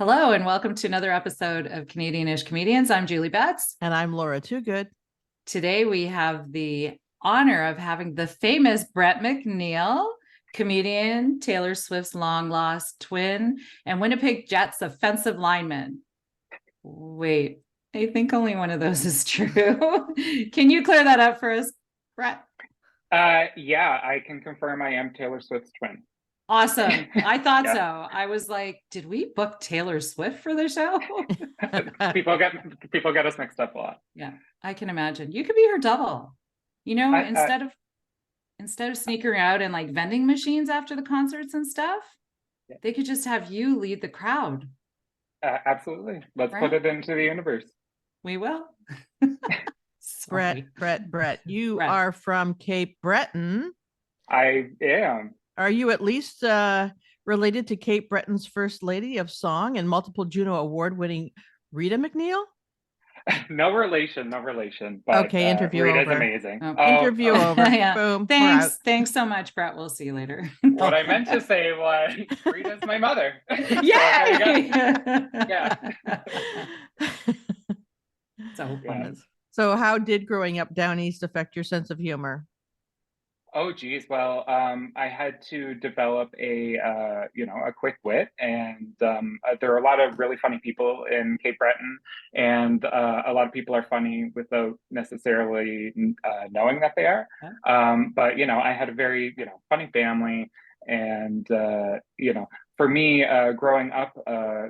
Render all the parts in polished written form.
Hello, and welcome to another episode of Canadianish Comedians. I'm Julie Betts. And I'm Laura Toogood. Today we have the honor of having the famous Brett MacNeil, comedian, Taylor Swift's long-lost twin, and Winnipeg Jets offensive lineman. Wait, I think only one of those is true. Can you clear that up for us, Brett? Yeah, I can confirm I am Taylor Swift's twin. Awesome. I thought so. I was like, did we book Taylor Swift for the show? people get us mixed up a lot. Yeah, I can imagine. You could be her double. You know, instead of sneaking out in like vending machines after the concerts and stuff, they could just have you lead the crowd. Absolutely. Let's put it into the universe. We will. Brett, you are from Cape Breton. I am. Are you at least related to Cape Breton's first lady of song and multiple Juno Award-winning Rita MacNeil? No relation. But, okay, interview Rita's over. Amazing. Interview over. Yeah. Boom. Thanks so much, Brett. We'll see you later. What I meant to say was Rita's my mother. Yeah. So fun. So how did growing up down east affect your sense of humor? Oh, geez. Well, I had to develop a quick wit, and there are a lot of really funny people in Cape Breton, and a lot of people are funny without necessarily knowing that they are. But I had a very funny family, and for me, growing up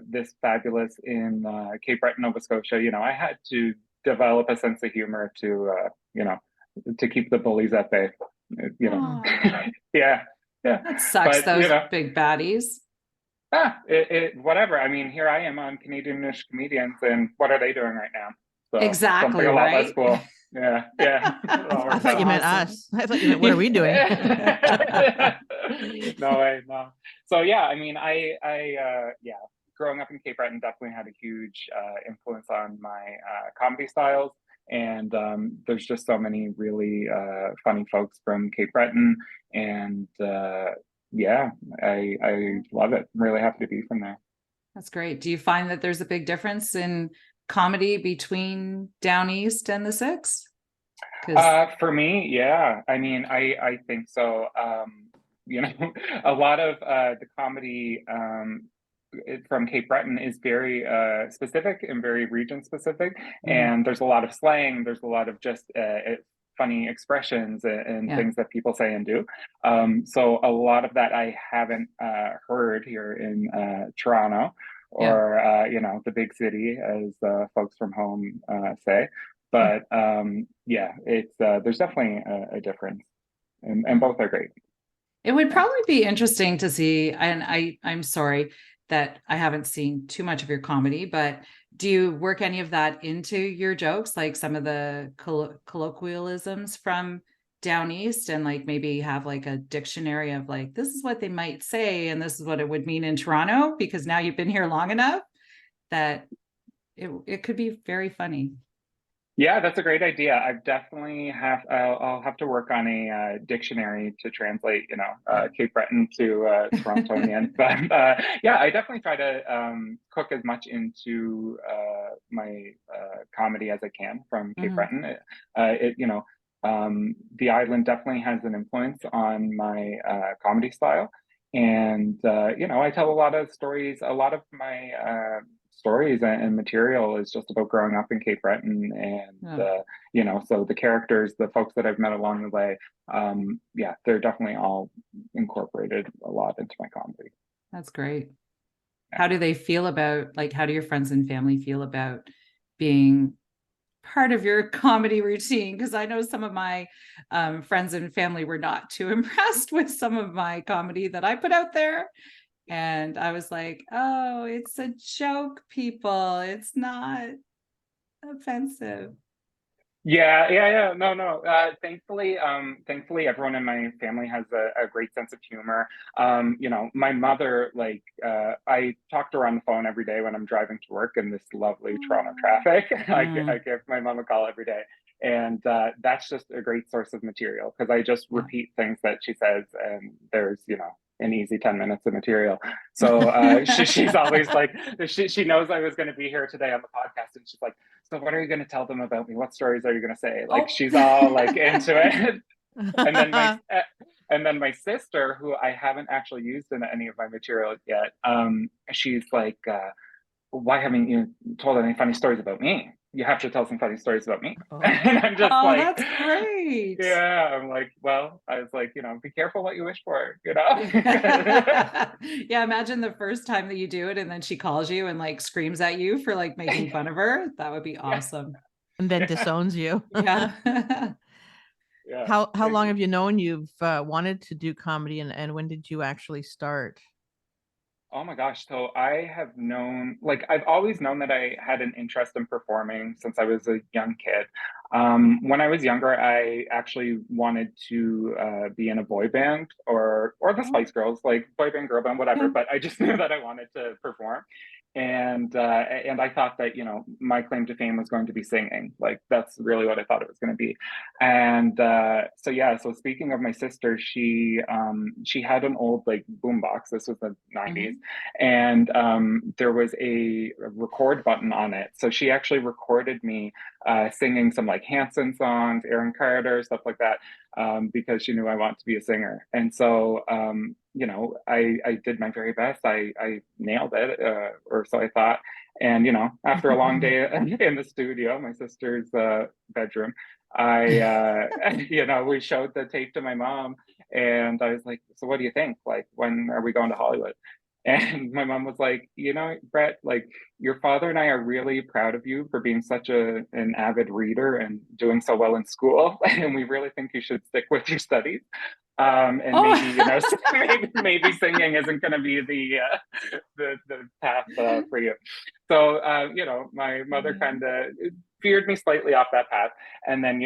this fabulous in Cape Breton, Nova Scotia, I had to develop a sense of humor to to keep the bullies at bay. Yeah. That sucks. But, those big baddies. Whatever. I mean, here I am on Canadianish Comedians, and what are they doing right now? So exactly. A lot right. less cool. Yeah. I thought you meant us. I thought you meant what are we doing? No way. No. So yeah, I mean, I growing up in Cape Breton definitely had a huge influence on my comedy styles. And there's just so many really funny folks from Cape Breton, and I love it. I'm really happy to be from there. That's great. Do you find that there's a big difference in comedy between down east and the Six? For me, yeah. I mean, I think so. A lot of the comedy from Cape Breton is very specific and very region specific, and there's a lot of slang, there's a lot of just funny expressions and things that people say and do, so a lot of that I haven't heard here in Toronto or the big city, as folks from home say, but it's there's definitely a difference, and both are great. It would probably be interesting to see, and I'm sorry that I haven't seen too much of your comedy, but do you work any of that into your jokes, like some of the colloquialisms from down east, and like maybe have like a dictionary of like, this is what they might say and this is what it would mean in Toronto, because now you've been here long enough that it could be very funny. Yeah, that's a great idea. I've definitely I'll have to work on a dictionary to translate, Cape Breton to Torontonian. But I definitely try to cook as much into my comedy as I can from Cape Breton. The island definitely has an influence on my comedy style, and I tell a lot of stories. A lot of my stories and material is just about growing up in Cape Breton, and so the characters, the folks that I've met along the way, they're definitely all incorporated a lot into my comedy. That's great. How do they feel about, like, how do your friends and family feel about being part of your comedy routine? Because I know some of my friends and family were not too impressed with some of my comedy that I put out there. And I was like, oh, it's a joke, people. It's not offensive. Yeah. No. Thankfully, everyone in my family has a great sense of humor. My mother, I talk to her on the phone every day when I'm driving to work in this lovely Toronto traffic. I give my mom a call every day. And that's just a great source of material, because I just repeat things that she says, and there's, an easy 10 minutes of material. So she's always like, she knows I was going to be here today on the podcast, and she's like, so what are you going to tell them about me? What stories are you going to say? Like, she's all like into it. And then my sister, who I haven't actually used in any of my material yet, she's like, why haven't you told any funny stories about me? You have to tell some funny stories about me. Oh. And I'm just Oh, like, that's great. yeah, I'm like, well, I was like, be careful what you wish for, Yeah, imagine the first time that you do it and then she calls you and like screams at you for like making fun of her. That would be awesome. And then disowns you. Yeah. Yeah. How long have you known you've wanted to do comedy, and when did you actually start? Oh my gosh. So I have known, like, I've always known that I had an interest in performing since I was a young kid. When I was younger, I actually wanted to be in a boy band or the Spice Girls, like boy band, girl band, whatever. Yeah. But I just knew that I wanted to perform. And I thought that, my claim to fame was going to be singing. Like, that's really what I thought it was going to be. And so speaking of my sister, she had an old like boombox. This was the 90s. And there was a record button on it. So she actually recorded me singing some like Hanson songs, Aaron Carter, stuff like that, because she knew I wanted to be a singer. And so, I did my very best. I nailed it, or so I thought. And, after a long day in the studio, my sister's bedroom, we showed the tape to my mom, and I was like, so what do you think? Like, when are we going to Hollywood? And my mom was like, Brett, like, your father and I are really proud of you for being such an avid reader and doing so well in school. And we really think you should stick with your studies. And maybe singing isn't going to be the path for you. So, my mother kind of veered me slightly off that path. And then,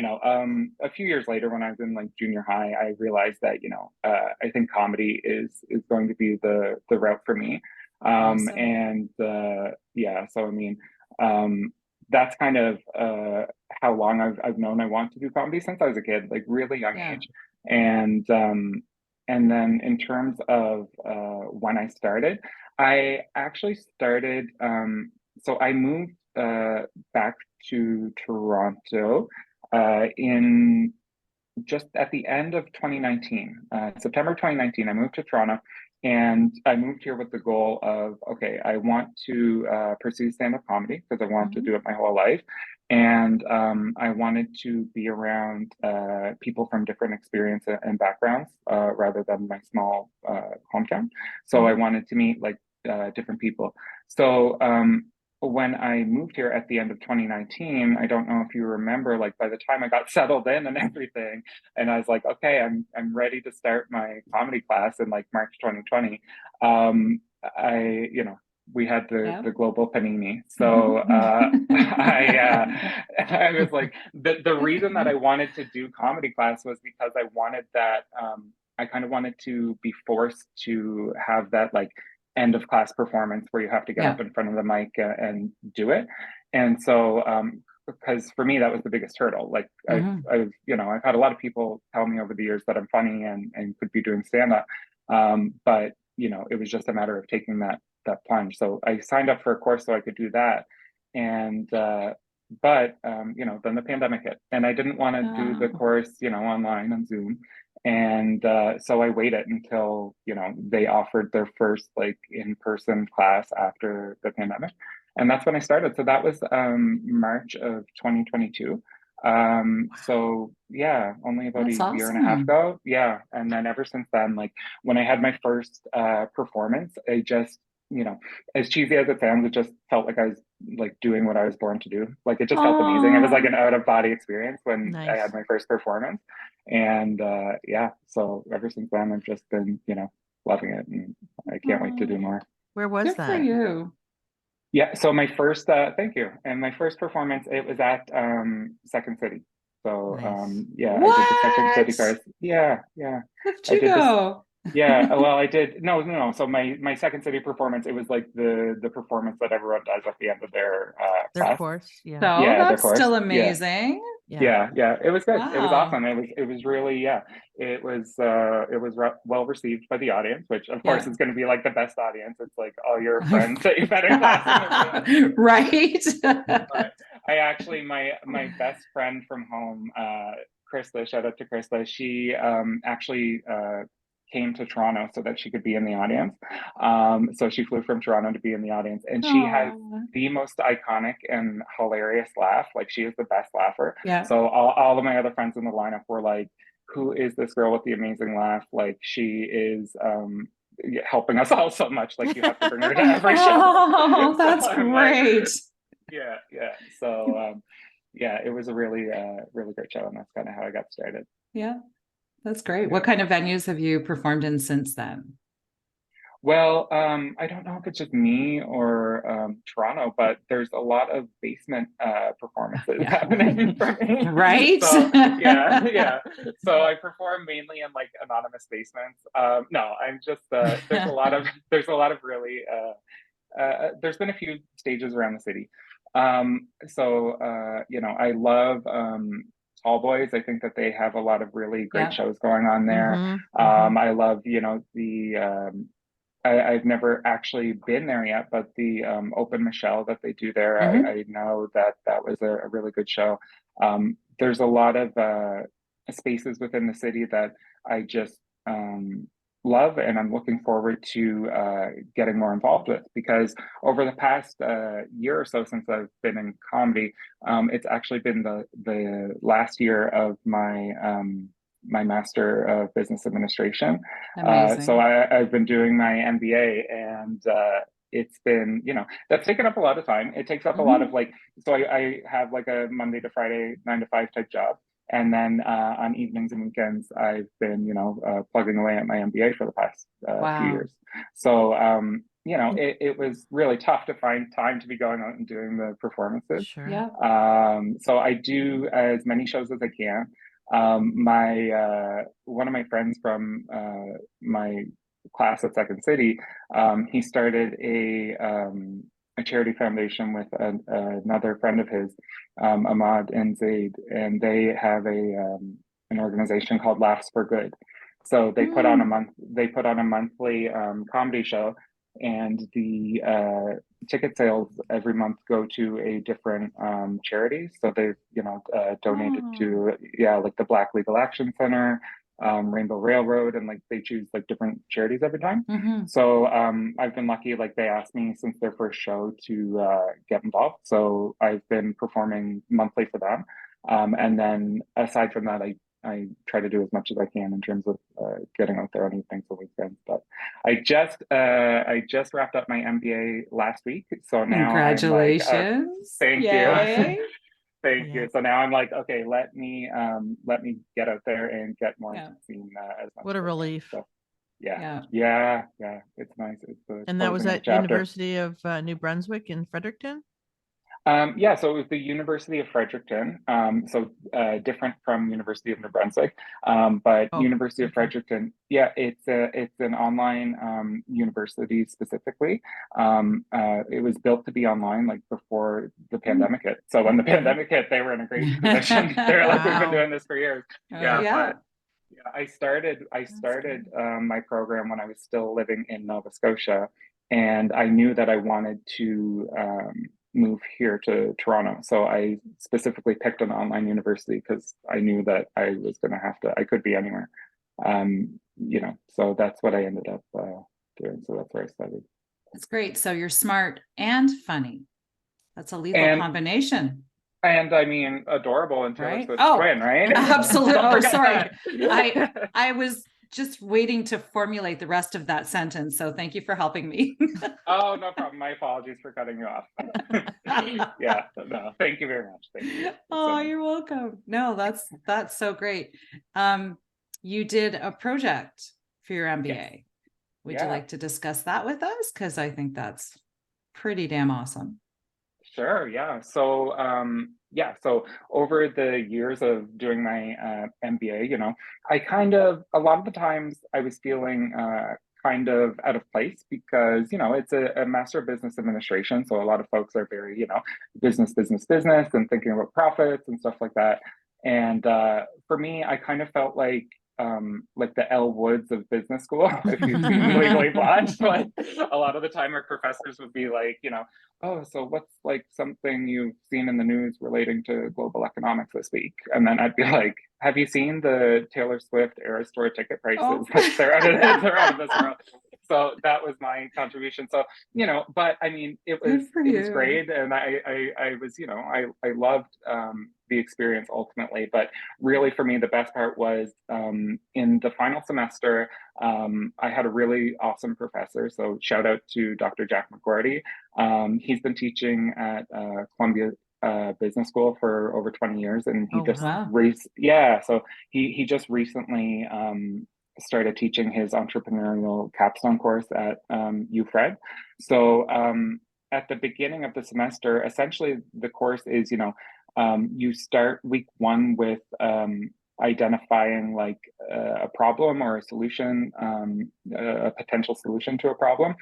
a few years later, when I was in like junior high, I realized that, I think comedy is going to be the route for me. Awesome. And so I mean, that's kind of how long I've known I want to do comedy since I was a kid, like really young age. And then in terms of when I started, I actually started. So I moved back to Toronto in just at the end of 2019, September 2019. I moved to Toronto, and I moved here with the goal of, okay, I want to pursue stand-up comedy because I wanted to do it my whole life. And I wanted to be around people from different experiences and backgrounds rather than my small hometown. So I wanted to meet like different people. So when I moved here at the end of 2019, I don't know if you remember, like by the time I got settled in and everything, and I was like, okay, I'm ready to start my comedy class in like March 2020. We had the global panini. So I was like, the reason that I wanted to do comedy class was because I wanted that, I kind of wanted to be forced to have that like end of class performance where you have to get up in front of the mic and do it. And so, because for me, that was the biggest hurdle. Like I've had a lot of people tell me over the years that I'm funny and could be doing stand-up. But, it was just a matter of taking that plunge. So I signed up for a course so I could do that. And, but then the pandemic hit, and I didn't want to do the course, online on Zoom. And so I waited until, they offered their first like in-person class after the pandemic. And that's when I started. So that was March of 2022. So yeah, only about That's a year and a half ago. Yeah. And then ever since then, like when I had my first performance, I just, as cheesy as it sounds, it just felt like I was like doing what I was born to do. Like it just felt amazing. It was like an out of body experience when I had my first performance. And so ever since then, I've just been, loving it, and I can't wait to do more. Where was Good that? for you. Yeah, so my first, thank you. And my first performance, it was at Second City. So Nice. I did the Second City first. Yeah. Where'd you go? Yeah, well, I did. No. So my Second City performance, it was like the performance that everyone does at the end of their Their class. course. Yeah. So Yeah, their that's course. still Yeah. amazing. Yeah. Yeah. It was good. It was Wow. awesome. It was really, yeah. It was well received by the audience, which of course Yeah. is going to be like the best audience. It's like all your friends that you've had in class in the room. Right. But I actually, my best friend from home, Krista, shout out to Krista. She actually came to Toronto so that she could be in the audience. So she flew from Toronto to be in the audience, and she has Aw. the most iconic and hilarious laugh. Like, she is the best laugher. Yeah. So all of my other friends in the lineup were like, "Who is this girl with the amazing laugh? Like, she is helping us all so much. Like, you have to bring her to every show." Oh, So that's I'm like, great. yeah. So yeah, it was a really really great show, and that's kind of how I got started. Yeah, that's great. What Yeah. kind of venues have you performed in since then? Well, I don't know if it's just me or Toronto, but there's a lot of basement performances Yeah. happening for me. Right? So yeah. So I perform mainly in like anonymous basements. No, I'm just there's a lot of really there's been a few stages around the city. I love Tall Boys. I think that they have a lot of really great Yeah. shows going on there. I love, the I've never actually been there yet, but the Open Michelle that they do there, Mhm. I know that that was a really good show. There's a lot of spaces within the city that I just love, and I'm looking forward to getting more involved with, because over the past year or so since I've been in comedy, it's actually been the last year of my Master of Business Administration. So Amazing. I've been doing my MBA, and it's been, that's taken up a lot of time. It takes up a lot of Mhm. like, so I have like a Monday to Friday, 9 to 5 type job. And then on evenings and weekends, I've been, plugging away at my MBA for the past few Wow. years. So, it was really tough to find time to be going out and doing the performances. Sure. Yeah. So I do as many shows as I can. My One of my friends from my class at Second City, he started a charity foundation with another friend of his, Ahmad and Zaid, and they have an organization called Laughs for Good. So Mm. they put on a monthly comedy show, and the ticket sales every month go to a different charity. So they've, donated Oh. to, like the Black Legal Action Center, Rainbow Railroad, and like they choose like different charities every time. Mhm. So I've been lucky, like they asked me since their first show to get involved. So I've been performing monthly for them. And then aside from that, I try to do as much as I can in terms of getting out there on evenings or weekends. But I just wrapped up my MBA last week, so now I'm like, Congratulations. thank you, Yay. thank Yeah. you. So now I'm like, okay, let me get out there and get more into Yeah. the scene as much What a as I can. relief. So yeah, Yeah. it's nice. It's the And that was closing of a at chapter. University of New Brunswick in Fredericton. So it was the University of Fredericton, so different from University of New Brunswick, but Oh, University of okay. Fredericton, yeah, it's an online university specifically. It was built to be online like before the Mm. pandemic hit. So when the pandemic hit, they were in a great position. They're like, we've been Wow. doing this for years. Yeah, Yeah. but yeah, I That's great. started my program when I was still living in Nova Scotia, and I knew that I wanted to move here to Toronto. So I specifically picked an online university because I knew that I was going to I could be anywhere. So that's what I ended up doing. So that's where I studied. That's great. So you're smart and funny. That's a lethal And combination, I mean, adorable and Taylor right? Swift's Oh, twin, right? absolutely. Don't Oh, forget sorry. that. I was just waiting to formulate the rest of that sentence. So thank you for helping me. Oh, no problem. My apologies for cutting you off. Yeah, no, thank you very much. Thank you. That's so Oh, nice. you're welcome. No, that's so great. You did a project for your Yes. MBA. Would you Yeah. like to discuss that with us? Because I think that's pretty damn awesome. Sure, yeah. So yeah, so over the years of doing my MBA, you know, I kind of, a lot of the times I was feeling kind of out of place because, you know, it's a Master of Business Administration. So a lot of folks are very, you know, business, business, business and thinking about profits and stuff like that. And for me, I kind of felt like the Elle Woods of business school, if you've seen Legally Blonde. Like a lot of the time our professors would be like, you know, oh, so what's like something you've seen in the news relating to global economics this week? And then I'd be like, have you seen the Taylor Swift Eras Tour ticket prices? Oh. They're out of this world. So that was my contribution. So, you know, but I mean, it was great. And I was, you know, I loved the experience ultimately. But really for me, the best part was in the final semester, I had a really awesome professor. So shout out to Dr. Jack McGordy. He's been teaching at Columbia Business School for over 20 years, and he so he just recently started teaching his entrepreneurial capstone course at UFred. So at the beginning of the semester, essentially the course is, you know, you start week one with identifying like a problem or a solution, a potential solution to a problem.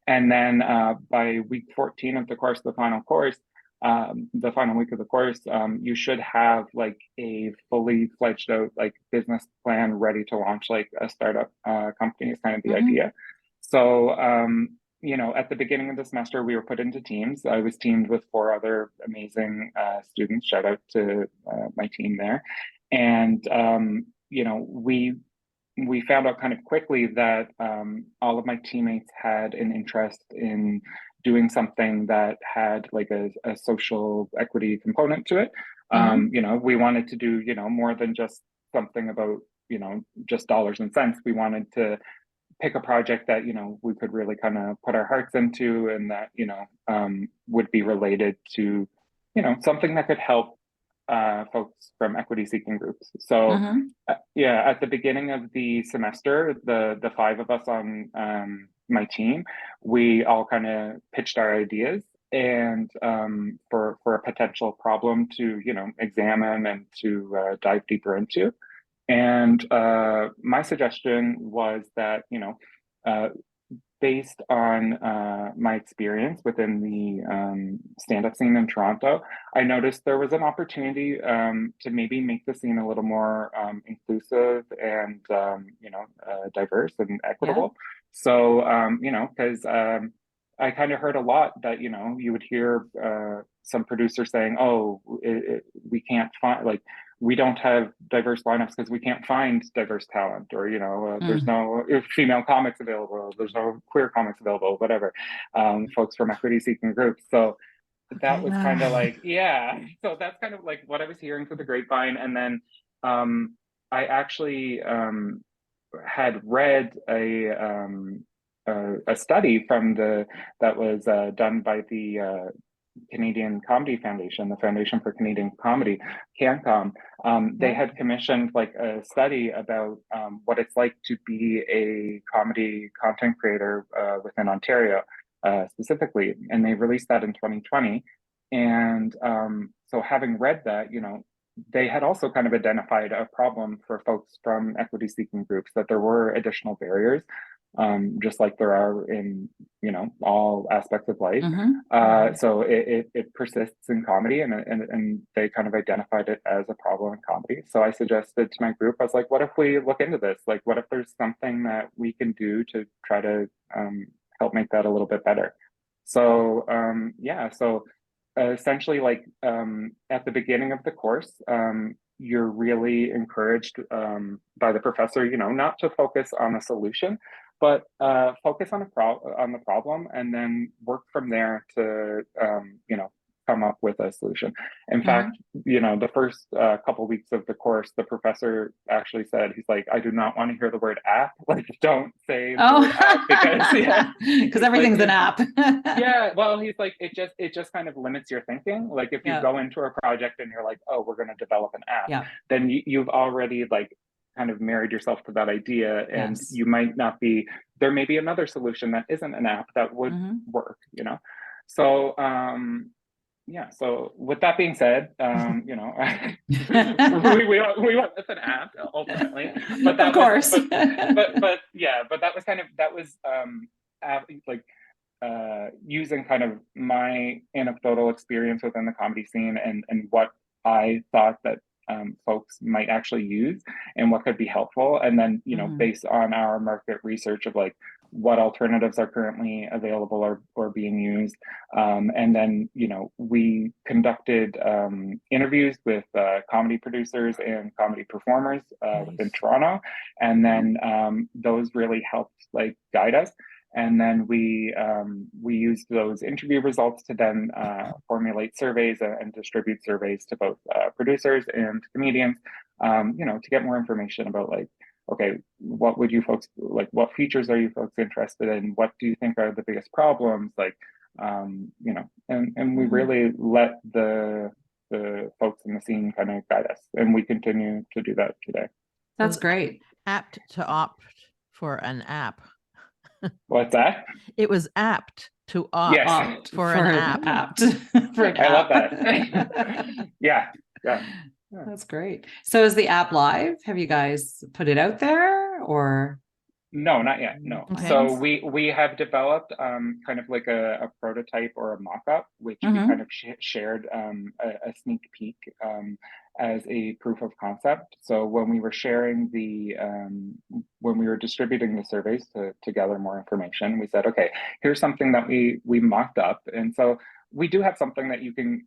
And then by week 14 of the course, the final week of the course, you should have like a fully fledged out like business plan ready to launch like a startup company is kind of the idea. So you know, at the beginning of the semester, we were put into teams. I was teamed with 4 other amazing students. Shout out to my team there. And, you know, we found out kind of quickly that all of my teammates had an interest in doing something that had like a social equity component to it. You know, we wanted to do, you know, more than just something about, you know, just dollars and cents. We wanted to pick a project that, you know, we could really kind of put our hearts into and that, you know, would be related to, you know, something that could help folks from equity seeking groups. So yeah, at the beginning of the semester, the 5 of us on my team, we all kind of pitched our ideas and for a potential problem to, you know, examine and to dive deeper into. And my suggestion was that, you know, based on my experience within the stand-up scene in Toronto, I noticed there was an opportunity to maybe make the scene a little more inclusive and, you know, diverse and equitable. So, you know, because I kind of heard a lot that, you know, you would hear some producers saying, oh, we can't find, like, we don't have diverse lineups because we can't find diverse talent, or, you know, there's no female comics available, there's no queer comics available, whatever, folks from equity seeking groups. So that was kind of like, yeah. So that's kind of like what I was hearing through the grapevine. And then I actually had read a study from that was done by the Canadian Comedy Foundation, the Foundation for Canadian Comedy, CanCom. They had commissioned like a study about what it's like to be a comedy content creator within Ontario specifically, and they released that in 2020. And so having read that, you know, they had also kind of identified a problem for folks from equity seeking groups, that there were additional barriers, just like there are in, you know, all aspects of life. So it persists in comedy, and they kind of identified it as a problem in comedy. So I suggested to my group, I was like, what if we look into this? Like, what if there's something that we can do to try to help make that a little bit better? So yeah, so essentially, like at the beginning of the course, you're really encouraged by the professor, you know, not to focus on a solution, but focus on the problem, and then work from there to, you know, come up with a solution. In fact, you know, the first couple weeks of the course, the professor actually said, he's like, I do not want to hear the word app. Like, don't say the word app, because everything's an app. Yeah, well, he's like, it just kind of limits your thinking. Like, if you go into a project and you're like, oh, we're going to develop an app, then you've already like kind of married yourself to that idea, and you might not be, there may be another solution that isn't an app that would work, you know? So yeah, so with that being said, you know, we went with an app ultimately, but that Of course. but yeah, but that was kind of, that was like using kind of my anecdotal experience within the comedy scene, and what I thought that folks might actually use and what could be helpful. And then, you know, Mhm. based on our market research of like what alternatives are currently available or being used. And then, you know, we conducted interviews with comedy producers and comedy performers within Nice. Toronto. And then those really helped like guide us. And then we used those interview results to then formulate surveys and distribute surveys to both producers and comedians, you know, to get more information about like, okay, what would you folks like? What features are you folks interested in? What do you think are the biggest problems? Like, you know, and we Mhm. really let the folks in the scene kind of guide us, and we continue to do that today. That's So great. apt to opt for an app. What's that? It was apt to opt Yes. for an app. apt for an I love app. that. Yeah, yeah. That's great. So is the app live? Have you guys put it out there or No, not yet. No. Okay. So we have developed kind of like a prototype or a mock-up, which we kind of shared a sneak peek as a proof of concept. So when we were sharing the when we were distributing the surveys to gather more information, we said, okay, here's something that we mocked up, and so we do have something that you can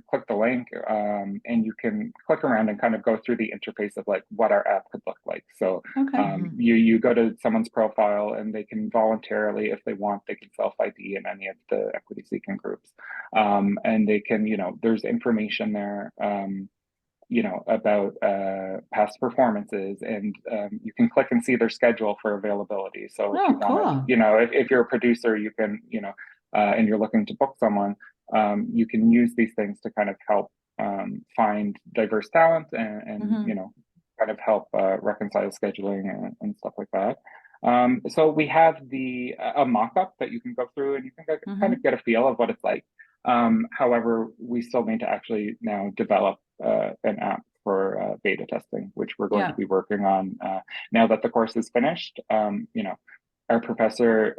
click the link and you can click around and kind of go through the interface of like what our app could look like. So Okay. you go to someone's profile and they can voluntarily, if they want, they can self ID in any of the equity seeking groups, and they can, you know, there's information there, you know, about past performances, and you can click and see their schedule for availability. So if you Oh, want to, cool. you know, if you're a producer, you can, you know, and you're looking to book someone, you can use these things to kind of help find diverse talent and you know, kind of help reconcile scheduling and stuff like that. So we have a mock-up that you can go through and you can kind of get a feel of what it's like. However, we still need to actually now develop an app for beta testing, which we're going to Yeah. be working on now that the course is finished. You know, our professor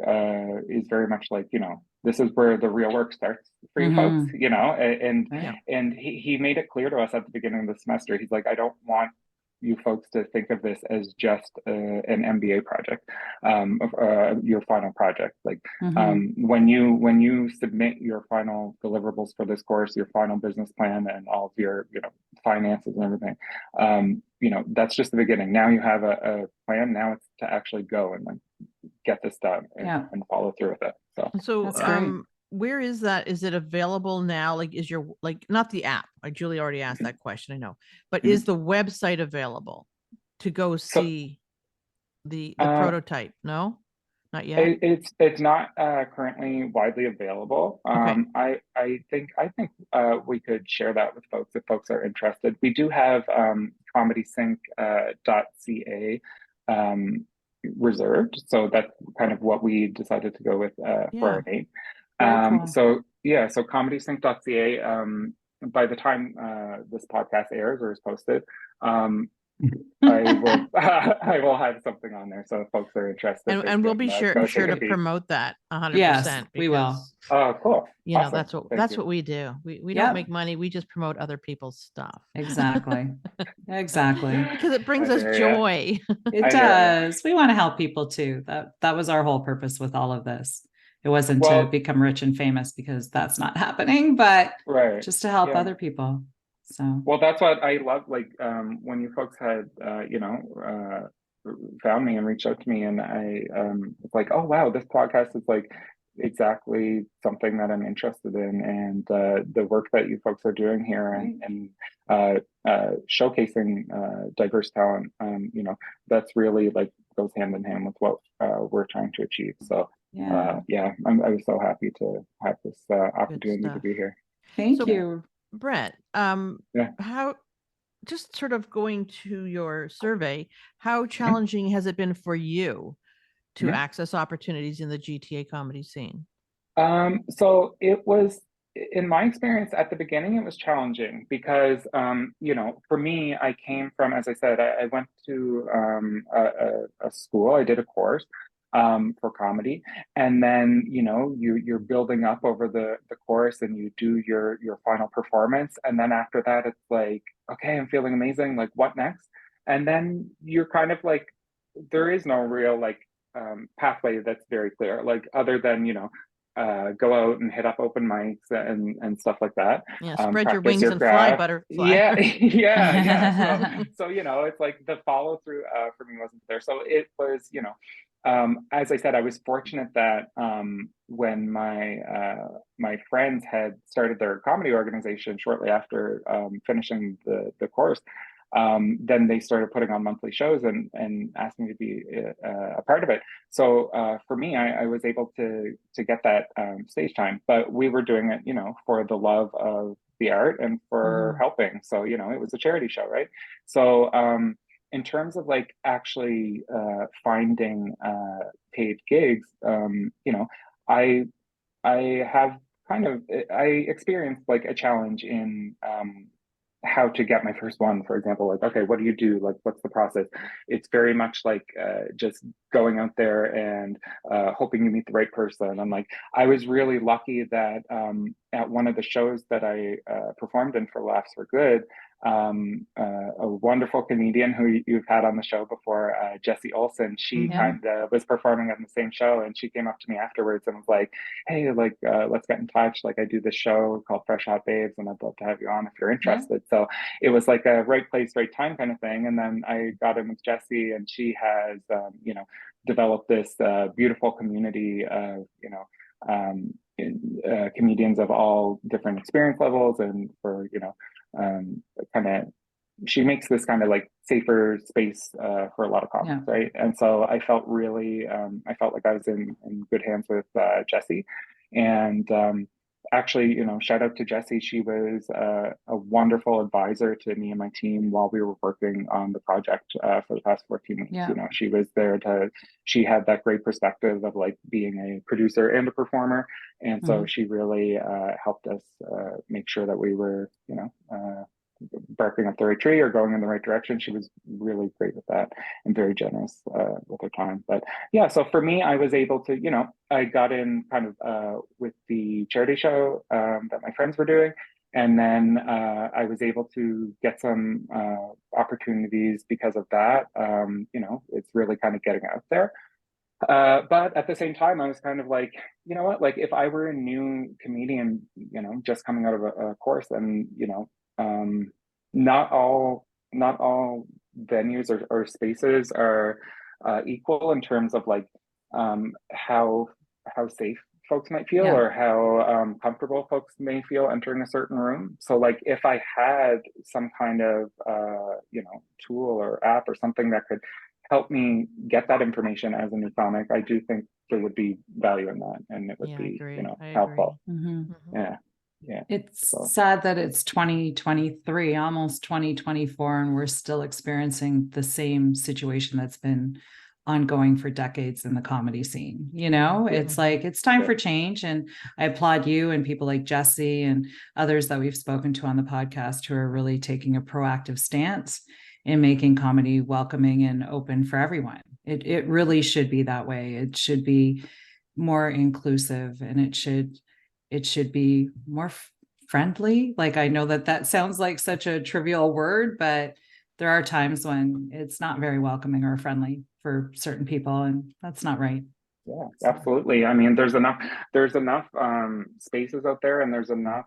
is very much like, you know, this is where the real work starts for you folks, you know, Right. and he made it clear to us at the beginning of the semester. He's like, I don't want you folks to think of this as just an MBA project, your final project. Like when you submit your final deliverables for this course, your final business plan, and all of your, you know, finances and everything, you know, that's just the beginning. Now you have a plan. Now it's to actually go and like get this done and follow through with it. So That's great. Where is that? Is it available now? Like, is your, like, not the app? Julie already asked that question, I know, but is the website available to go see the prototype? No, not yet. It's not currently widely available. Okay. I think we could share that with folks if folks are interested. We do have ComedySync.ca reserved, so that's kind of what we decided to go with for our name. Cool. So yeah, so ComedySync.ca. By the time this podcast airs or is posted, I will have something on there. So if folks are interested, And we'll be sure go to take a peek. promote that 100%. Yes, we will. Oh, cool. You know, Awesome. that's what we do. We don't make money. We just promote other people's stuff. Exactly. Exactly. Because it brings I us hear ya. joy. It does. We want to help people too. That was our whole purpose with all of this. It wasn't to Well, become rich and famous, because that's not happening, but right. just to help Yeah. other people. So Well, that's what I love. Like when you folks had you know, found me and reached out to me, and I was like, oh wow, this podcast is like exactly something that I'm interested in, and the work that you folks are doing here and showcasing diverse talent, you know, that's really like goes hand in hand with what we're trying to achieve. So yeah, I was so happy to have this opportunity to be here. Thank you. Brett, how, just sort of going to your survey, how challenging has it been for you to access opportunities in the GTA comedy scene? So it was in my experience at the beginning, it was challenging because, you know, for me, I came from, as I said, I went to a school, I did a course for comedy, and then, you know, you're building up over the course, and you do your final performance, and then after that, it's like, okay, I'm feeling amazing. Like, what next? And then you're kind of like, there is no real like pathway that's very clear, like other than, you know, go out and hit up open mics and stuff like that. Yeah, spread your Practice wings your and fly, craft. butterfly. Yeah, yeah. So you know, it's like the follow through for me wasn't there. So it was, you know, as I said, I was fortunate that when my friends had started their comedy organization shortly after finishing the course, then they started putting on monthly shows and asked me to be a part of it. So for me, I was able to get that stage time, but we were doing it, you know, for the love of the art and for helping. So, you know, it was a charity show, right? So in terms of like actually finding paid gigs, you know, I have kind of I experienced like a challenge in how to get my first one, for example. Like, okay, what do you do? Like, what's the process? It's very much like just going out there and hoping you meet the right person. And like, I was really lucky that at one of the shows that I performed in for Laughs for Good, a wonderful comedian who you've had on the show before, Jessie Olson, she kind of was performing on the same show, and she came up to me afterwards and was like, hey, like, let's get in touch. Like, I do this show called Fresh Hot Babes, and I'd love to have you on if you're interested. So it was like a right place, right time kind of thing. And then I got in with Jessie, and she has, you know, developed this beautiful community of, you know, comedians of all different experience levels, and for, you know, kind of, she makes this kind of like safer space for a lot of comics, right? And so I felt really, I felt like I was in good hands with Jessie. And actually, you know, shout out to Jessie. She was a wonderful advisor to me and my team while we were working on the project for the past 14 weeks. You know, she was there she had that great perspective of like being a producer and a performer. And so she really helped us make sure that we were, you know, barking up the right tree or going in the right direction. She was really great with that and very generous with her time. But yeah, so for me, I was able to, you know, I got in kind of with the charity show that my friends were doing. And then I was able to get some opportunities because of that. You know, it's really kind of getting out there. But at the same time, I was kind of like, you know what, like if I were a new comedian, you know, just coming out of a course, and, you know, not all venues or spaces are equal in terms of like how safe folks might feel or how comfortable folks may feel entering a certain room. So like if I had some kind of you know, tool or app or something that could help me get that information as a new comic, I do think there would be value in that, and it would be, you know, helpful. Yeah. It's sad that it's 2023, almost 2024, and we're still experiencing the same situation that's been ongoing for decades in the comedy scene. You know, it's like, it's time for change. And I applaud you and people like Jessie and others that we've spoken to on the podcast who are really taking a proactive stance in making comedy welcoming and open for everyone. It really should be that way. It should be more inclusive, and it should be more friendly. Like, I know that sounds like such a trivial word, but there are times when it's not very welcoming or friendly for certain people, and that's not right. Yeah, absolutely. I mean, there's enough spaces out there, and there's enough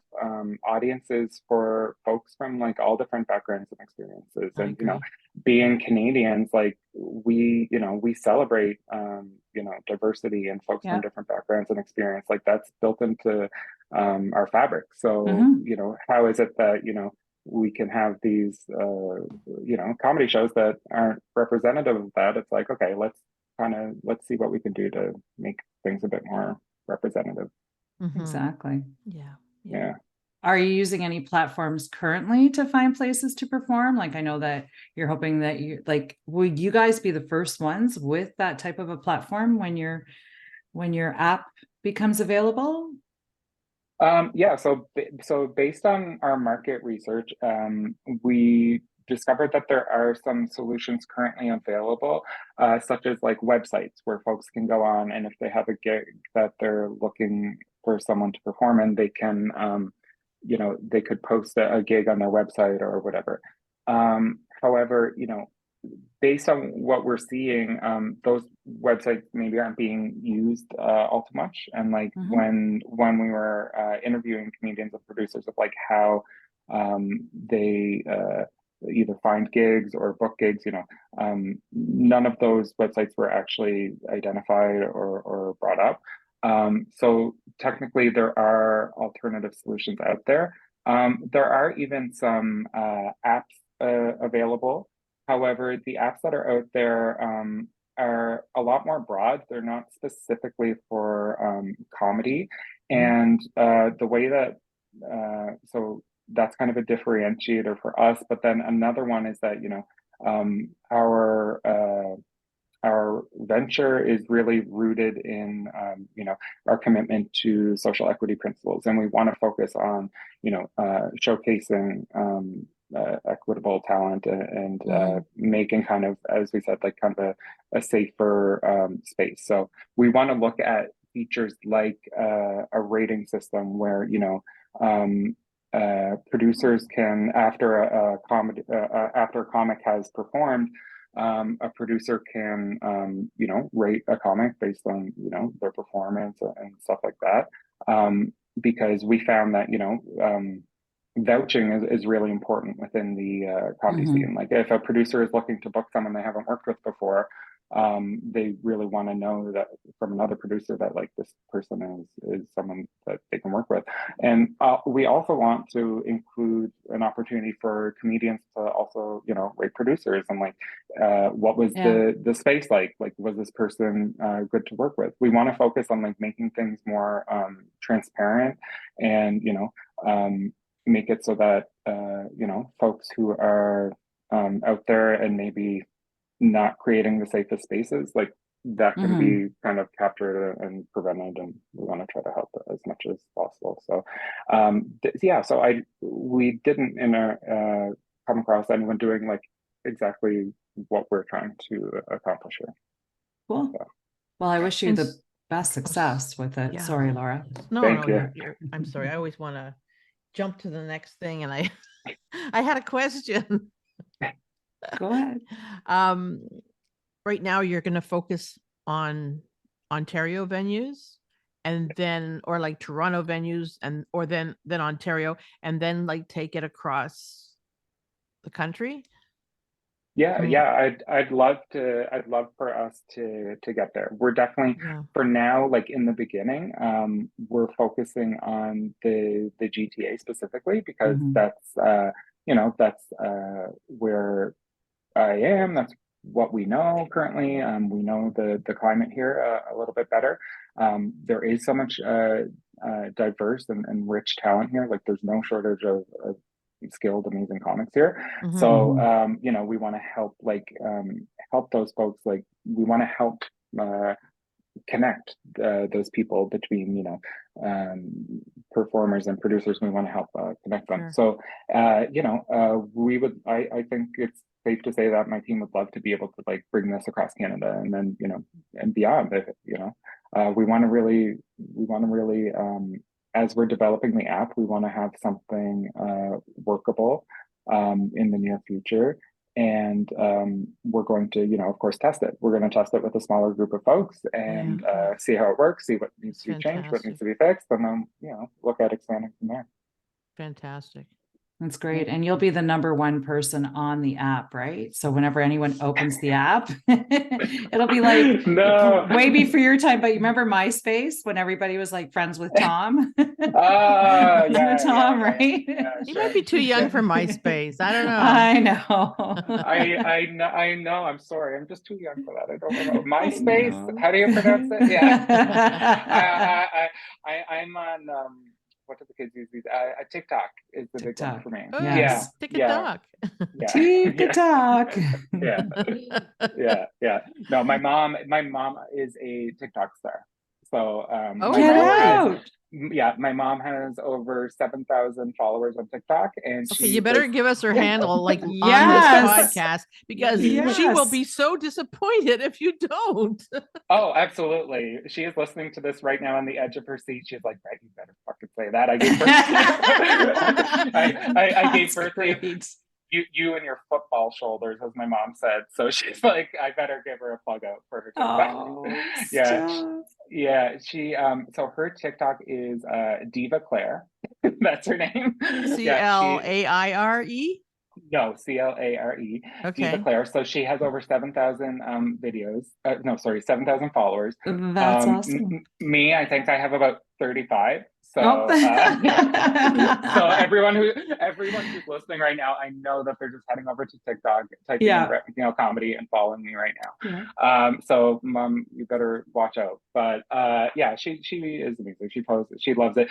audiences for folks from like all different backgrounds and experiences. And, you know, being Canadians, like we, you know, we celebrate you know, diversity and folks from different backgrounds and experience. Like that's built into our fabric. So, you know, how is it that, you know, we can have these you know, comedy shows that aren't representative of that? It's like, okay, let's see what we can do to make things a bit more representative. Exactly. Yeah. Are you using any platforms currently to find places to perform? Like, I know that you're hoping that you, like, would you guys be the first ones with that type of a platform when your app becomes available? Yeah, so based on our market research, we discovered that there are some solutions currently available, such as like websites where folks can go on, and if they have a gig that they're looking for someone to perform in, they can, they could post a gig on their website or whatever. However, based on what we're seeing, those websites maybe aren't being used all too much. And like when we were interviewing comedians and producers of like how they either find gigs or book gigs, none of those websites were actually identified or brought up. So technically, there are alternative solutions out there. There are even some apps available. However, the apps that are out there are a lot more broad. They're not specifically for comedy. And the way that, so that's kind of a differentiator for us. But then another one is that, our venture is really rooted in, our commitment to social equity principles. And we want to focus on, showcasing equitable talent and making kind of, as we said, like kind of a safer space. So we want to look at features like a rating system where, producers can, after a comic has performed, a producer can, rate a comic based on, their performance and stuff like that. Because we found that, vouching is really important within the comedy scene. Like if a producer is looking to book someone they haven't worked with before, they really want to know that from another producer that like this person is someone that they can work with. And we also want to include an opportunity for comedians to also, rate producers and like what was the space like was this person good to work with. We want to focus on like making things more transparent and make it so that folks who are out there and maybe not creating the safest spaces, like that can be kind of captured and prevented, and we want to try to help as much as possible. So so we didn't come across anyone doing like exactly what we're trying to accomplish here. Cool. So. Well, I wish you the best success with it. Sorry, Laura. Thank you. I'm sorry. I always want to jump to the next thing, and I had a question. Go ahead. Right now you're going to focus on Ontario venues, and then, or like Toronto venues, or then Ontario, and then like take it across the country. I'd love for us to get there. We're definitely for now, like in the beginning, we're focusing on the GTA specifically because that's where I am. That's what we know currently. We know the climate here a little bit better. There is so much diverse and rich talent here. Like there's no shortage of skilled, amazing comics here. So we want to help help those folks. Like we want to help connect those people between performers and producers. We want to help connect them. So we would. I think it's safe to say that my team would love to be able to like bring this across Canada and then and beyond. We want to really as we're developing the app, we want to have something workable in the near future. And we're going to, of course, test it. We're going to test it with a smaller group of folks and see how it works, see what needs to be changed, what needs to be fixed, and then, look at expanding from there. Fantastic. That's great. And you'll be the #1 person on the app, right? So whenever anyone opens the app, it'll be like way before your time. But you remember MySpace when everybody was like friends with Tom? Tom, right? You might be too young for MySpace. I don't know. I know. I know. I'm sorry. I'm just too young for that. I don't know. MySpace. How do you pronounce it? Yeah. I'm on what do the kids use these? TikTok is the big one for me. Oh, yes. TikTok. TikTok. Yeah. No, my mom is a TikTok star. So Oh, my Get mom really? out. my mom has over 7,000 followers on TikTok, and Okay, she you better does. give us her handle like on this Yes. podcast because she will Yes. be so disappointed if you don't. Oh, absolutely. She is listening to this right now on the edge of her seat. She's like, Brett, you better fucking say that. I gave birth I gave That's birth great. to you and your football shoulders, as my mom said. So she's like, I better give her a plug out for her TikTok. Oh, Yeah. stop. Yeah, so her TikTok is Diva Claire. That's her name. Yeah, she CLAIRE. no, Clare, Diva Okay. Claire. So she has over 7,000 videos. No, sorry, 7,000 followers. That's awesome. Me, I think I have about 35. So Oh. so everyone who's listening right now, I know that they're just heading over to TikTok, typing in Yeah. Brett MacNeil comedy and following me right now. Yeah. So mom, you better watch out. But yeah, she is amazing. She posts it. She loves it.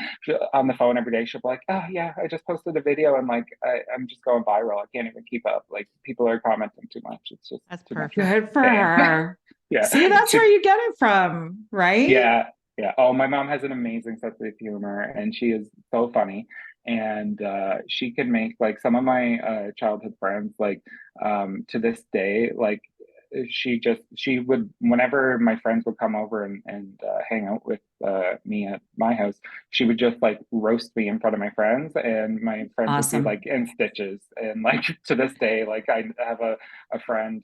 On the phone every day, she'll be like, oh yeah, I just posted a video and like I'm just going viral. I can't even keep up. Like people are commenting too much. It's just That's too much. perfect. Good for Damn. her. Yeah. See, that's where you get it from, right? Yeah. Yeah. Oh, my mom has an amazing sense of humor and she is so funny. And she can make like some of my childhood friends, like to this day, like she would, whenever my friends would come over and hang out with me at my house, she would just like roast me in front of my friends, and my friends would be Awesome. like in stitches. And like to this day, like I have a friend,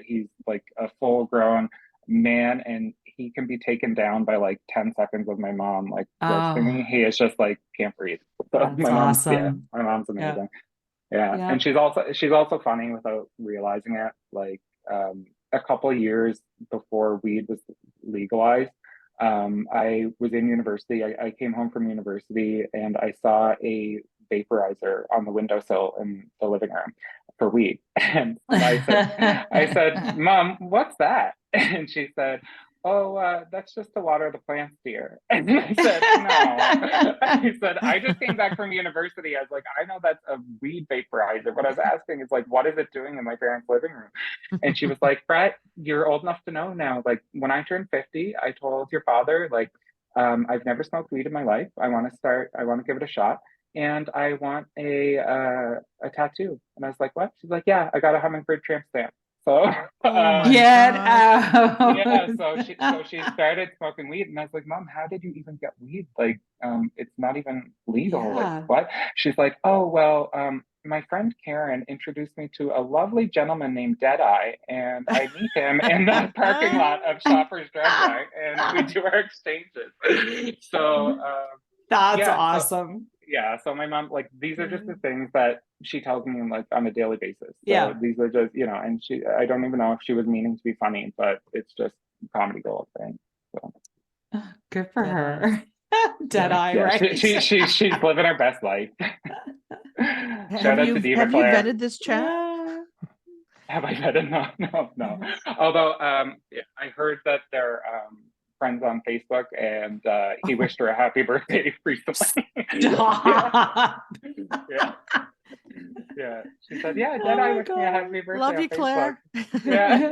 he's like a full grown man, and he can be taken down by like 10 seconds of my mom like roasting Oh, me. He is just like can't breathe. So that's my awesome. mom's Yeah. amazing. Yeah. Yeah. And she's also funny without realizing it. Like a couple of years before weed was legalized, I was in university. I came home from university and I saw a vaporizer on the windowsill in the living room for weed. And I said, Mom, what's that? And she said, oh, that's just to water the plants, dear. And I said, no. I said, I just came back from university. I was like, I know that's a weed vaporizer. What I was asking is like, what is it doing in my parents' living room? And she was like, Brett, you're old enough to know now. Like when I turned 50, I told your father, like, I've never smoked weed in my life. I want to give it a shot. And I want a tattoo. And I was like, what? She's like, yeah, I got a hummingbird tramp stamp. So Oh my Get gosh. out. yeah, so she started smoking weed, and I was like, Mom, how did you even get weed? Like, it's not even legal. Like, Yeah. what? She's like, oh well, my friend Karen introduced me to a lovely gentleman named Deadeye, and I meet him in the parking lot of Shoppers Drug Mart, and we do our exchanges. So That's yeah, awesome. so my mom, like, these are just the things that she tells me like on a daily basis. So Yeah. these are just, and I don't even know if she was meaning to be funny, but it's just comedy gold, right? So Good for Dead her. Dead eye, yeah, right? she's living her best life. Shout out to Diva Have you Claire. vetted this chat? Yeah. Have I vetted? No. Although I heard that they're friends on Facebook, and he wished her a happy birthday recently. Stop. Yeah. Yeah. She said, yeah, Oh Dead Eye my wished me a God. happy birthday Love on you, Facebook. Claire. Yeah.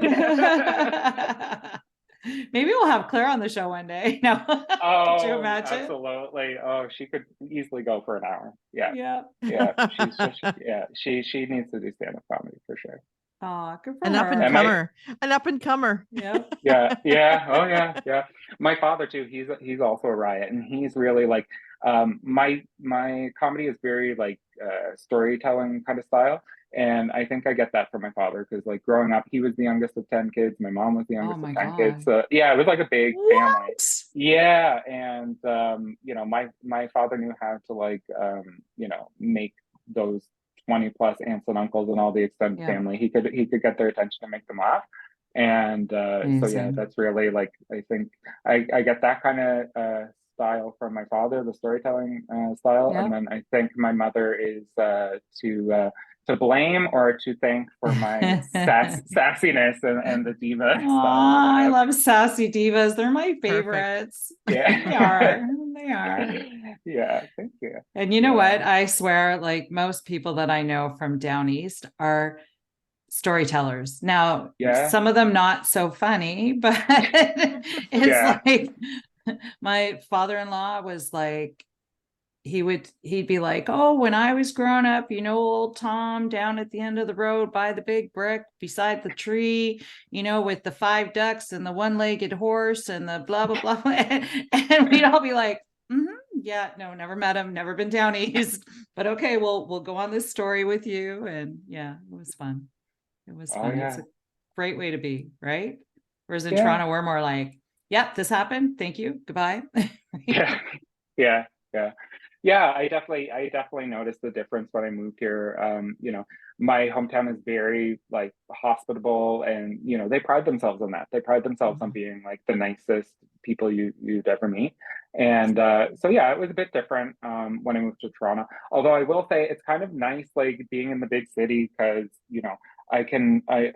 Maybe we'll have Claire on the show one day. No. Could you Oh, imagine? absolutely. Oh, she could easily go for an hour. Yeah. Yeah. Yeah. She needs to do stand-up comedy for sure. Oh, good for An her. up and Am I- comer. An up and comer. Yeah. Yeah. Oh yeah. My father too, he's also a riot, and he's really like my comedy is very like storytelling kind of style. And I think I get that from my father, because like growing up, he was the youngest of 10 kids. My mom was the Oh youngest my of 10 kids. God. So yeah, it was like a big family. What? Yeah. And my father knew how to like make those 20 plus aunts and uncles and all the extended Yeah. family. He could get their attention and make them laugh. And so yeah, Amazing. that's really like, I think I get that kind of style from my father, the storytelling style. Yeah. And then I think my mother is to blame or to thank for my sassiness and the diva style. Aw, I love sassy divas. They're my Perfect. favorites. Yeah. They are. They are. Yeah, thank you. And you know Yeah. what? I swear, like most people that I know from down east are storytellers. Now, Yeah. some of them not so funny, but it's Yeah. like My father-in-law was like, he'd be like, oh, when I was growing up, old Tom down at the end of the road by the big brick beside the tree, with the 5 ducks and the one-legged horse and the blah blah blah. And we'd all be like, yeah, no, never met him, never been down east, but okay, we'll go on this story with you. And yeah, it was fun. It was Oh fun. yeah. It's a great way to be, right? Whereas in Yeah. Toronto, we're more like, yep, this happened, thank you, goodbye. Yeah. Yeah. Yeah. Yeah, I definitely noticed the difference when I moved here. My hometown is very like hospitable, and they pride themselves on that. They pride themselves on being like the nicest people you'd ever meet. And so yeah, it was a bit different when I moved to Toronto. Although I will say it's kind of nice like being in the big city, because I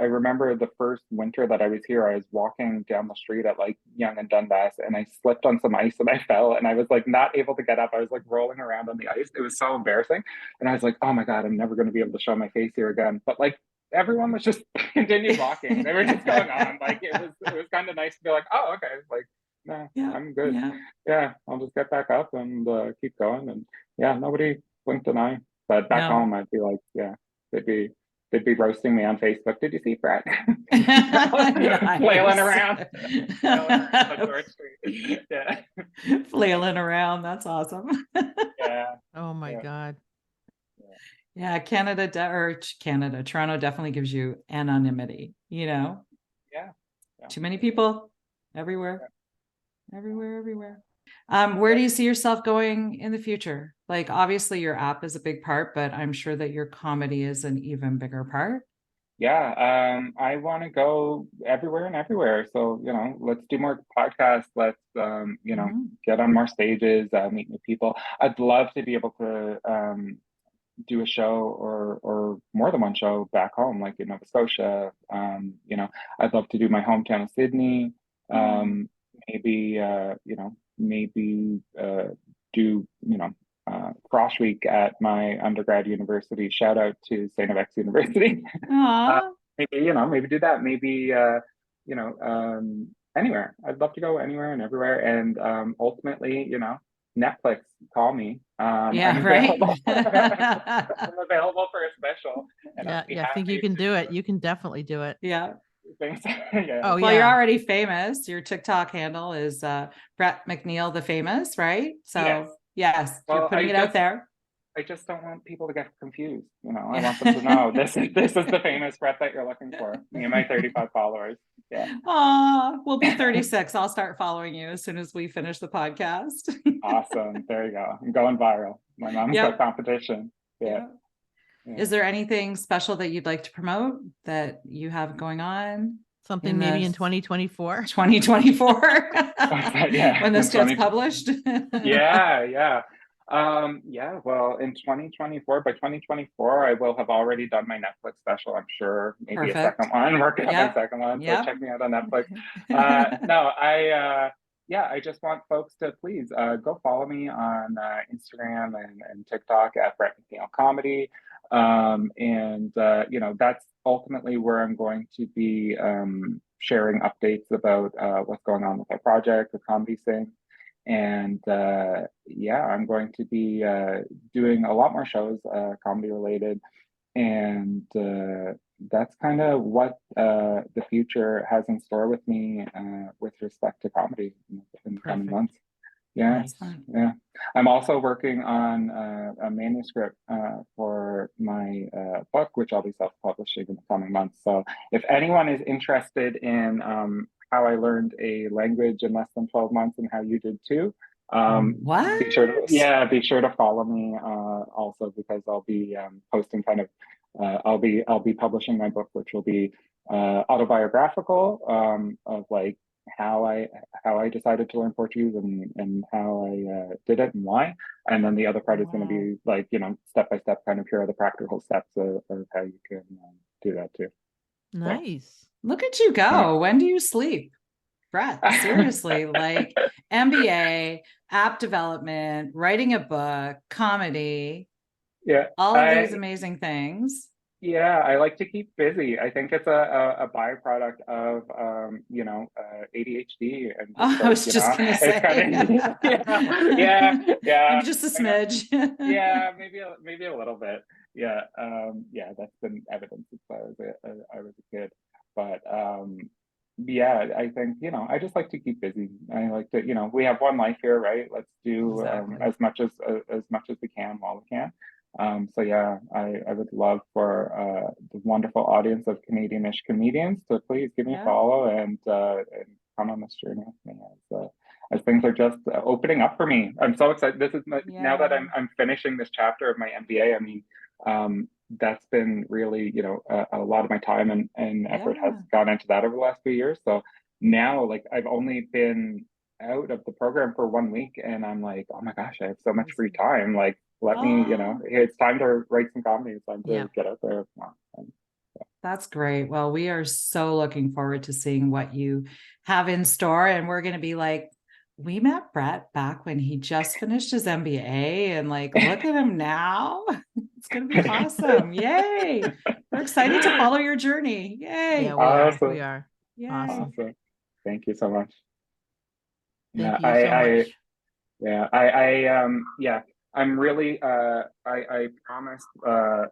remember the first winter that I was here, I was walking down the street at like Yonge and Dundas, and I slipped on some ice and I fell, and I was like not able to get up. I was like rolling around on the ice. It was so embarrassing. And I was like, oh my God, I'm never going to be able to show my face here again. But like everyone was just continued walking. They were just going on. Like it was kind of nice to be like, oh, okay. Like, no, Yeah, I'm good. yeah. Yeah, I'll just get back up and keep going. And yeah, nobody blinked an eye. But back home, I'd be like, yeah, they'd be roasting me on Facebook. Did you see Brett? Flailing around. Yeah. Flailing around. That's awesome. Yeah. Oh my Yeah. God. Yeah, Canada, Toronto definitely gives you anonymity, Yeah. Too many people everywhere. Everywhere. Where do you see yourself going in the future? Like, obviously your app is a big part, but I'm sure that your comedy is an even bigger part. Yeah, I want to go everywhere and everywhere. So, let's do more podcasts. Let's, get on more stages, meet new people. I'd love to be able to do a show or more than one show back home, like in Nova Scotia. I'd love to do my hometown of Sydney. Maybe, do, Frosh Week at my undergrad university. Shout out to St. FX University. Maybe do that. Maybe, anywhere. I'd love to go anywhere and everywhere. And ultimately, Netflix, call me. Yeah, I'm right. available. I'm available for a special. And I'll be I think you happy can do it. to- You can definitely do it. Yeah. Yeah. Oh, Well, you're yeah. already famous. Your TikTok handle is Brett MacNeil, the famous, right? So yes, Well, you're putting it out there. I just don't want people to get confused. I want them to know this is the famous Brett that you're looking for. Me and my 35 followers. Yeah. We'll be 36. I'll start following you as soon as we finish the podcast. Awesome. There you go. I'm going viral. My mom's got competition. Yeah. Is there anything special that you'd like to promote that you have going on? Something maybe in 2024. 2024. Yeah. When this gets published. Yeah. Well, in 2024, by 2024, I will have already done my Netflix special, I'm sure. Maybe a second one, working on my second one. So check me out on Netflix. I just want folks to please go follow me on Instagram and TikTok at Brett MacNeil Comedy. That's ultimately where I'm going to be sharing updates about what's going on with our project, the Comedy Sing. And I'm going to be doing a lot more shows, comedy related. And that's kind of what the future has in store with me with respect to comedy in the coming months. Yeah. Yeah. I'm also working on a manuscript for my book, which I'll be self-publishing in the coming months. So if anyone is interested in how I learned a language in less than 12 months and how you did too, what? Be sure to follow me also, because I'll be posting kind of I'll be publishing my book, which will be autobiographical of like how I decided to learn Portuguese and how I did it and why. And then the other part is going to be like, step by step, kind of here are the practical steps of how you can do that too. Nice. Look at you go. Yeah. When do you sleep? Brett, seriously, like MBA, app development, writing a book, comedy, all of these amazing things. Yeah, I like to keep busy. I think it's a byproduct of ADHD and just Oh, I was just gonna it's say. kind of yeah, Maybe just a I got, smidge. yeah, maybe a little bit. Yeah, that's been evident since I was a kid. But yeah, I think, I just like to keep busy. I like to, we have one life here, right? Let's do Exactly. as much as we can while we can. So yeah, I would love for the wonderful audience of Canadianish comedians to please give me a Yeah. follow and come on this journey with me as things are just opening up for me. I'm so excited. This is now that Yeah. I'm finishing this chapter of my MBA. I mean, that's been really, a lot of my time and effort has Yeah. gone into that over the last few years. So now, like, I've only been out of the program for 1 week, and I'm like, oh my gosh, I have so much free time. Like, let me, Oh, it's time to write some comedy. It's time Yeah. to get out there. And, that's great. Well, we are so looking forward to seeing what you have in store. And we're going to be like, we met Brett back when he just finished his MBA, and like, look at him now. It's going to be awesome. Yay. We're excited to follow your journey. Yeah, Yay. we are. awesome, We are. Yay. Awesome. awesome. Thank you so much. Yeah, Thank you so much. yeah, yeah, I'm really, I promised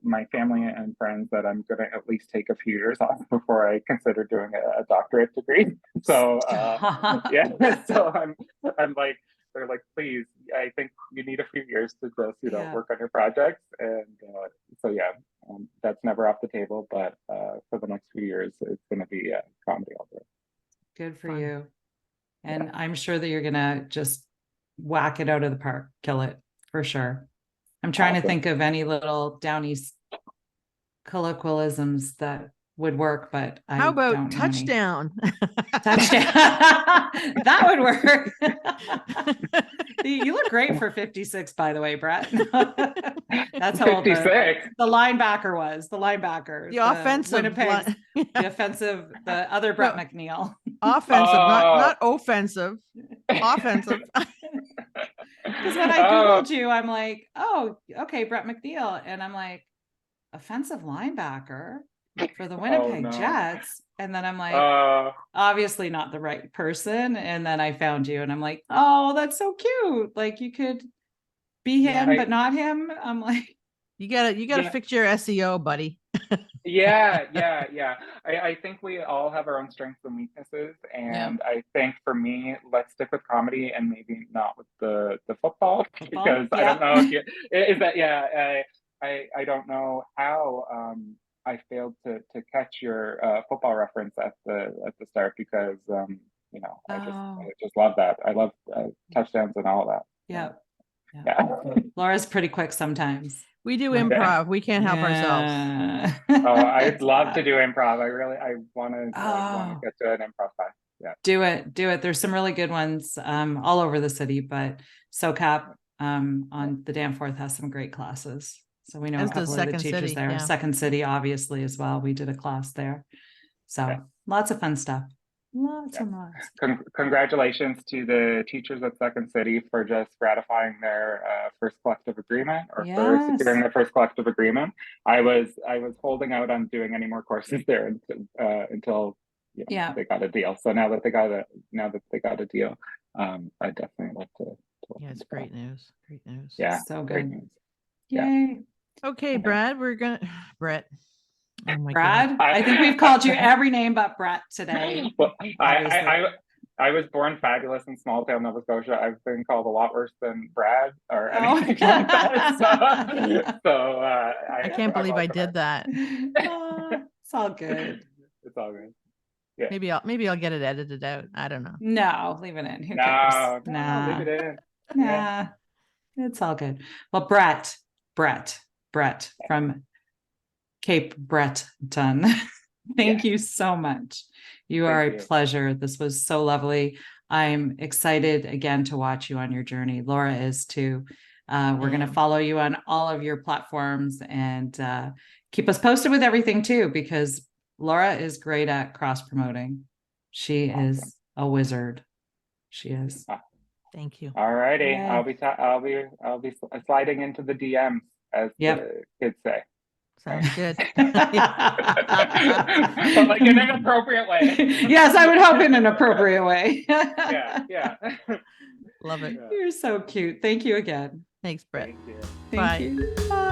my family and friends that I'm gonna at least take a few years off before I consider doing a doctorate degree. So, Stop. yeah, so I'm like, they're like, please, I think you need a few years to just, Yeah. work on your projects. And so, yeah, that's never off the table, but for the next few years, it's gonna be comedy all day. Good for Fun. you. Yeah, And I'm sure that you're going to just whack it out of the park, kill it for sure. I'm trying to awesome. think of any little down east colloquialisms that would work, but How I about don't know any. touchdown? Touchdown. That would work. You look great for 56, by the way, Brett. That's how old 56. the linebacker was. The linebacker, The the offensive Winnipeg's, Yeah. the offensive, the other Brett No, MacNeil. offensive, not offensive. Offensive. Because when I Oh, Googled you, I'm like, oh, okay, Brett MacNeil. And I'm like, offensive linebacker for the oh Winnipeg no. Jets. And then I'm like, Uh, obviously not the right person. And then I found you and I'm like, oh, that's so cute. Like you could be Yeah. him, but not him. I'm like, You gotta yeah, fix your SEO, buddy. yeah. I think we all have our own strengths and weaknesses, Yeah. and I think for me, let's stick with comedy and maybe not with the football because football. I don't Yeah. know if you is that yeah. I don't know how I failed to catch your football reference at the start because I Oh, just love that. I love touchdowns and all of that. yeah. Yeah. Yeah. Laura's pretty quick sometimes. We do Like, Yeah. improv. We can't help ourselves. yeah. Oh, I'd love to Stop. do improv. I want to Oh, get to an improv class. Yeah. do it. Do it. There's some really good ones all over the city, but SoCap Yeah. on the Danforth has some great classes. So we know a As does couple of the Second teachers City. there. Yeah. Second City, obviously, as well. We did a class there. Yeah. So lots of fun stuff. Lots Yeah. and lots. Congratulations to the teachers at Second City for just ratifying their first collective agreement or for securing Yes. their first collective agreement. I was holding out on doing any more courses there until Yeah. they got a deal. So now that they got a deal, I definitely like to look Yeah, it's into that. great news. Great news. Yeah, So great good. news. Yeah. Yay. Okay, Okay. Brad, Brett. Oh my God. Brad, I think we've called you every name but Brett today. Well, Obviously. I was born fabulous in small town Nova Scotia. I've been called a lot worse than Brad or Oh. anything like that. So I can't I'm believe I welcome. did that. Oh, it's all good. It's all good. Yeah. Maybe I'll get it edited out. I don't know. No, leave it in. Who cares? No, leave Nah, it in. nah, it's all good. Well, Brett from Cape Breton. Thank you so much. You are Thank a you. pleasure. This was so lovely. I'm excited again to watch you on your journey. Laura is too. We're going to Damn. follow you on all of your platforms and keep us posted with everything too, because Laura is great at cross promoting. She Awesome. is a wizard. She is. Thank you. All righty. Yay. I'll be sliding into the DMs as Yep. the kids say. Sounds good. But like in an appropriate way. Yes, I would hope in an appropriate way. Yeah. Love it. Yeah. You're so cute. Thank you again. Thanks, Brett. Thank you. Thank Bye. you. Bye.